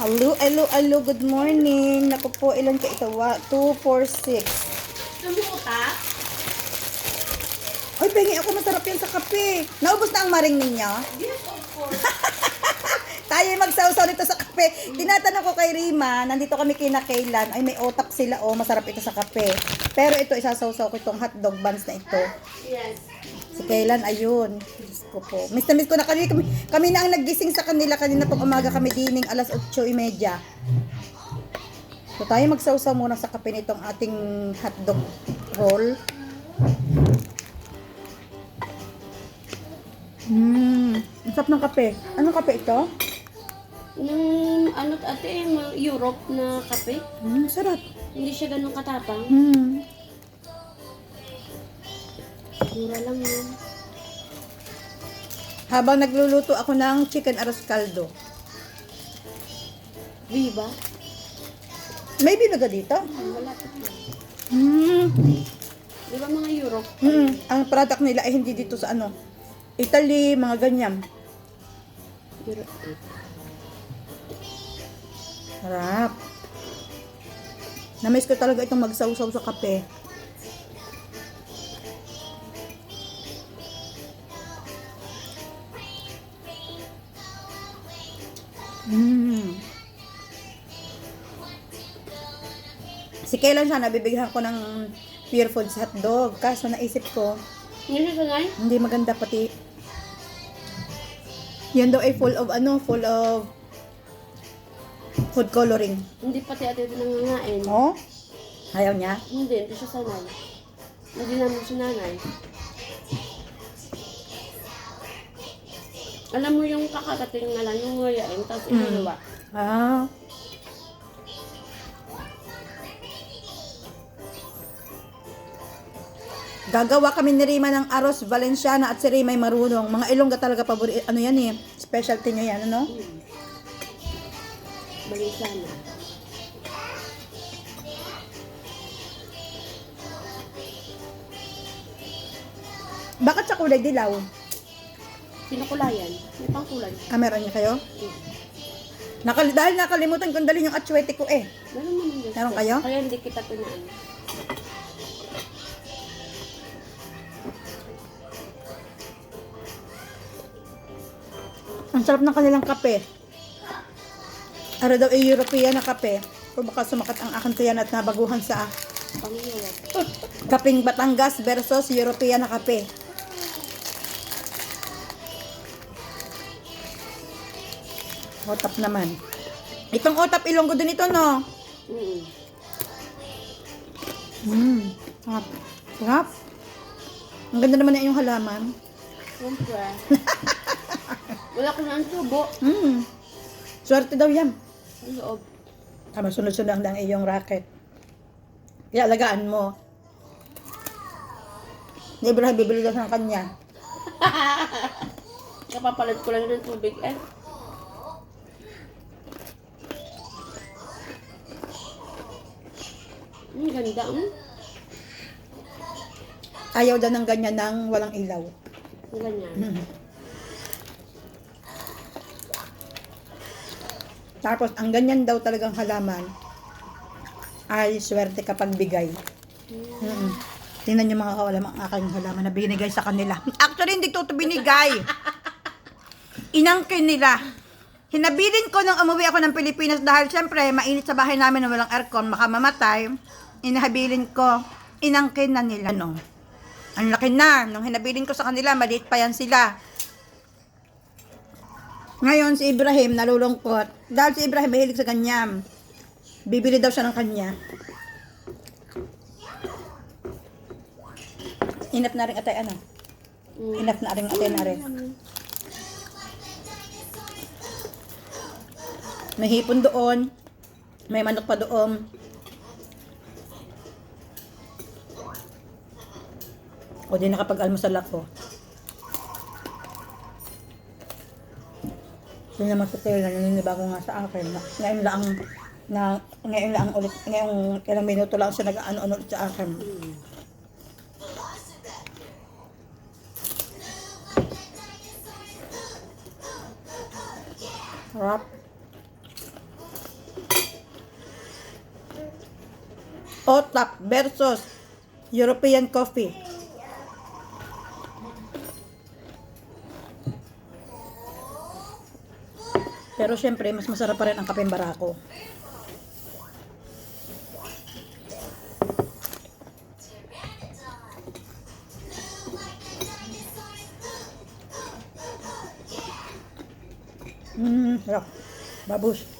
Hello, good morning. Naku po, ilan ka ito? 2, 4, 6. Sumuta? Ay, pengi ako, masarap yan sa kape. Naubos na ang maring ninyo? Yes, of course. Tayo magsawsaw nito sa kape. Tinatanong ko kay Rima, nandito kami kina Kaylan. Ay, may otak sila, oh, masarap ito sa kape. Pero ito, isasawsaw ko itong hotdog buns na ito. Yes. Si Kaylan, ayun. Diyos ko po. Miss na miss ko na kami na ang naggising sa kanila. Kanina pang umaga kami dining, alas 8:30. So tayo magsawsaw muna sa kape nitong ating hotdog roll. Ang sarap ng kape. Anong kape ito? Nung ano ate, Europe na kape. Sarap. Hindi siya ganun katapang. Mura lang yun. Habang nagluluto ako ng chicken arroz caldo. Viva? May binaga dito? Wala pa po. Di ba mga Europe? Ang product nila ay hindi dito sa ano. Italy, mga ganyan. Europe. Sarap. Na-miss ko talaga itong magsawsaw sa kape. Si Kailan sana bibigyan ko ng Pure Foods hotdog. Kaso naisip ko, Hindi siya sanay? hindi maganda pati. Yan daw ay full of food coloring. Hindi pati ate ito nangangain. Oh? Ayaw niya? Hindi siya sanay. Hindi namin si nanay. Alam mo yung kakatating na lang, yung ngayain, tapos inuluwa. Ah. Gagawa kami ni Rima ng arroz Valenciana at si Rima ay marunong. Mga Ilongga talaga paborito. Ano yan eh? Specialty niya yan, ano? Bali sana. Bakit sa kulay dilaw? Pinakulayan. May pangkulay. Meron niya kayo? Dahil nakalimutan kong dalhin yung atsuete ko eh. Meron naman yun. Meron kayo? Kaya hindi kita pinaan. Ang sarap ng kanilang kape. Ano daw ay European na kape. O baka sumakat ang akin tiyan at nabaguhan sa Pangiyawag. kaping Batangas versus European na kape. Otap naman. Itong otap Ilonggo din ito, no? Sarap. Sarap. Ang ganda naman na yung halaman. Siyempre. Wala ko na ang tubo. Swerte daw yan. Ang loob. Tama, sunod-sunod lang iyong racket. Kaya alagaan mo. Hindi ba bibili daw sa kanya? Kapapalit ko lang ng tubig eh. Ang ganda. Ayaw daw ng ganyan ng walang ilaw. Ang ganyan. Tapos, ang ganyan daw talagang halaman ay swerte kapag bigay. Tingnan niyo mga kawalam ang aking halaman na binigay sa kanila. Actually, hindi to binigay. Inangkin nila. Hinabilin ko nung umuwi ako ng Pilipinas dahil syempre, mainit sa bahay namin na walang aircon, makamamatay. Inahabilin ko, inangkin na nila. No? Ang laki na. Nung hinabilin ko sa kanila, maliit pa yan sila. Ngayon, si Ibrahim nalulungkot. Dahil si Ibrahim mahilig sa ganyan. Bibili daw siya ng kanya. Inap na rin atay, ano? Inap na rin atay na rin. May hipon doon. May manok pa doon. O di nakapag-almusal ako. Yun naman sa tela, naninibago nga sa akin. Ngayon lang ulit, ngayong ilang minuto lang siya nag-ano ulit sa akin. Sarap. OTAP versus European coffee. Pero syempre, mas masarap pa rin ang kapeng barako. Sarap. Babush.